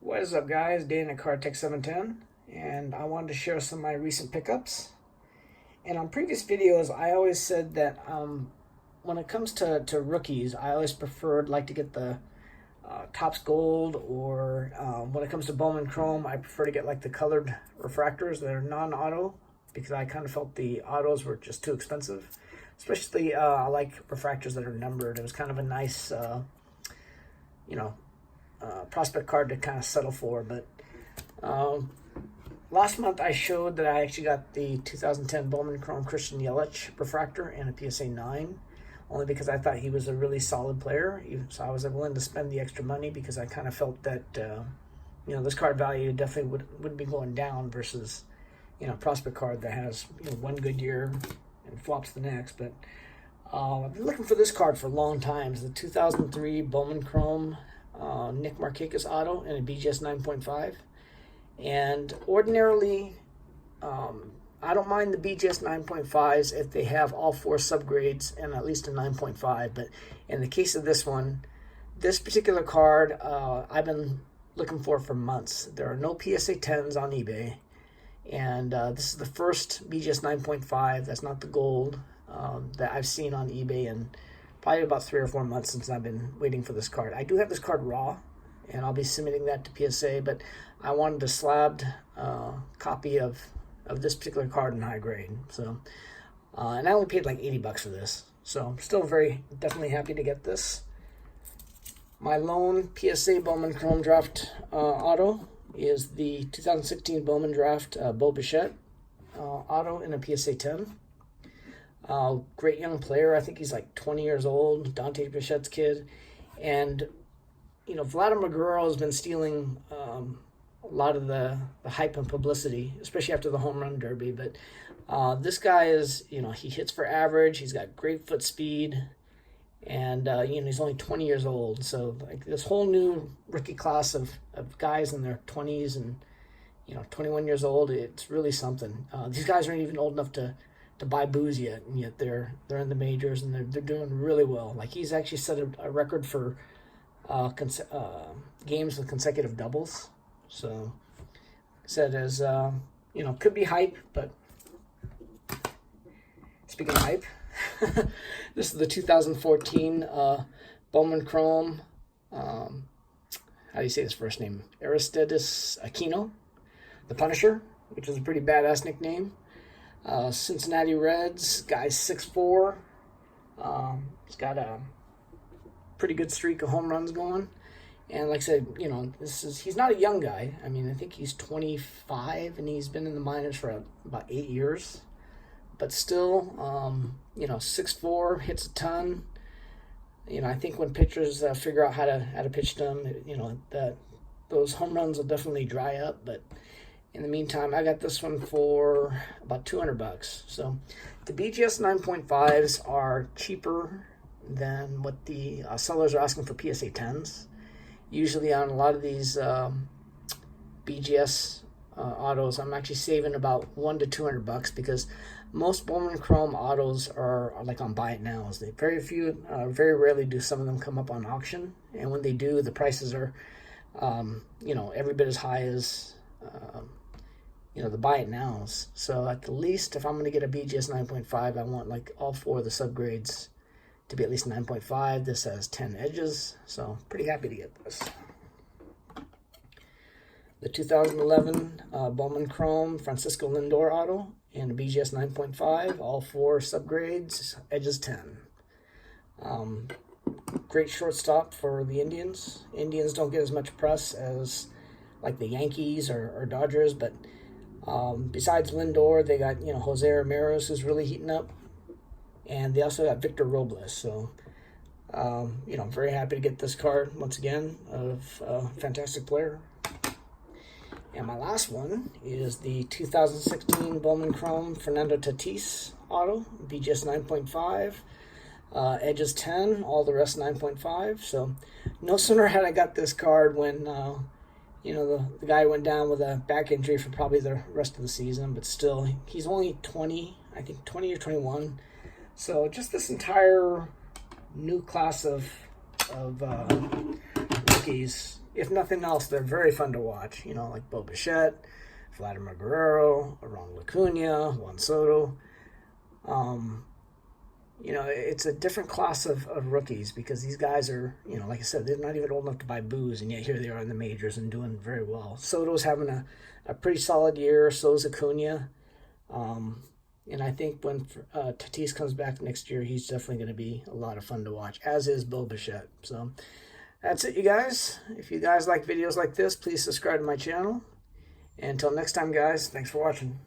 What is up, guys? Dan at CardTech 710, and I wanted to share some of my recent pickups. And on previous videos, I always said that when it comes to rookies, I always like to get the Topps Gold, or when it comes to Bowman Chrome, I prefer to get like the colored refractors that are non-auto, because I kind of felt the autos were just too expensive. Especially, I like refractors that are numbered. It was kind of a nice, prospect card to kind of settle for. But last month I showed that I actually got the 2010 Bowman Chrome Christian Yelich refractor and a PSA 9, only because I thought he was a really solid player. So I was willing to spend the extra money because I kind of felt that this card value definitely would be going down versus prospect card that has one good year and flops the next. But I've been looking for this card for a long time. It's the 2003 Bowman Chrome Nick Markakis auto and a BGS 9.5. And ordinarily, I don't mind the BGS 9.5s if they have all four subgrades and at least a 9.5. But in the case of this one, this particular card, I've been looking for months. There are no PSA 10s on eBay. And this is the first BGS 9.5, that's not the gold, that I've seen on eBay in probably about 3 or 4 months since I've been waiting for this card. I do have this card raw, and I'll be submitting that to PSA, but I wanted a slabbed copy of this particular card in high grade. So, and I only paid like $80 for this. So I'm still definitely happy to get this. My lone PSA Bowman Chrome Draft auto is the 2016 Bowman Draft Bo Bichette auto in a PSA 10. Great young player. I think he's like 20 years old, Dante Bichette's kid. And, Vladimir Guerrero has been stealing a lot of the hype and publicity, especially after the home run derby. But this guy is, he hits for average. He's got great foot speed. And, he's only 20 years old. So, like, this whole new rookie class of guys in their 20s and, 21 years old, it's really something. These guys aren't even old enough to buy booze yet, and yet they're in the majors, and they're doing really well. Like, he's actually set a record for games with consecutive doubles. So, said as, could be hype, but speaking of hype, this is the 2014 Bowman Chrome, how do you say his first name? Aristides Aquino, the Punisher, which is a pretty badass nickname. Cincinnati Reds, guy's 6'4". He's got a pretty good streak of home runs going. And like I said, he's not a young guy. I mean, I think he's 25, and he's been in the minors for about 8 years. But still, 6'4", hits a ton. I think when pitchers figure out how to pitch them, that those home runs will definitely dry up. But in the meantime, I got this one for about $200. So the BGS 9.5s are cheaper than what the sellers are asking for PSA 10s. Usually on a lot of these BGS autos, I'm actually saving about $100 to $200 because most Bowman Chrome autos are like on buy it nows. They very rarely do some of them come up on auction, and when they do, the prices are every bit as high as the buy it nows. So at the least, if I'm going to get a BGS 9.5, I want like all four of the subgrades to be at least 9.5. This has 10 edges, so pretty happy to get this. The 2011 Bowman Chrome Francisco Lindor auto and a BGS 9.5, all four subgrades, edges 10. Great shortstop for the Indians. Indians don't get as much press as like the Yankees or Dodgers, but besides Lindor, they got Jose Ramirez, who's really heating up, and they also got Victor Robles. So I'm very happy to get this card once again of a fantastic player. And my last one is the 2016 Bowman Chrome Fernando Tatis auto, BGS 9.5, edges 10, all the rest 9.5. So no sooner had I got this card when, the guy went down with a back injury for probably the rest of the season, but still, he's only 20, I think 20 or 21. So just this entire new class of rookies if nothing else, they're very fun to watch. You know, like Bo Bichette, Vladimir Guerrero, Ronald Acuna, Juan Soto. You know, it's a different class of rookies because these guys are, you know, like I said, they're not even old enough to buy booze, and yet here they are in the majors and doing very well. Soto's having a pretty solid year, so's Acuna. And I think when Tatis comes back next year, he's definitely going to be a lot of fun to watch, as is Bo Bichette. So that's it, you guys. If you guys like videos like this, please subscribe to my channel. And until next time, guys, thanks for watching.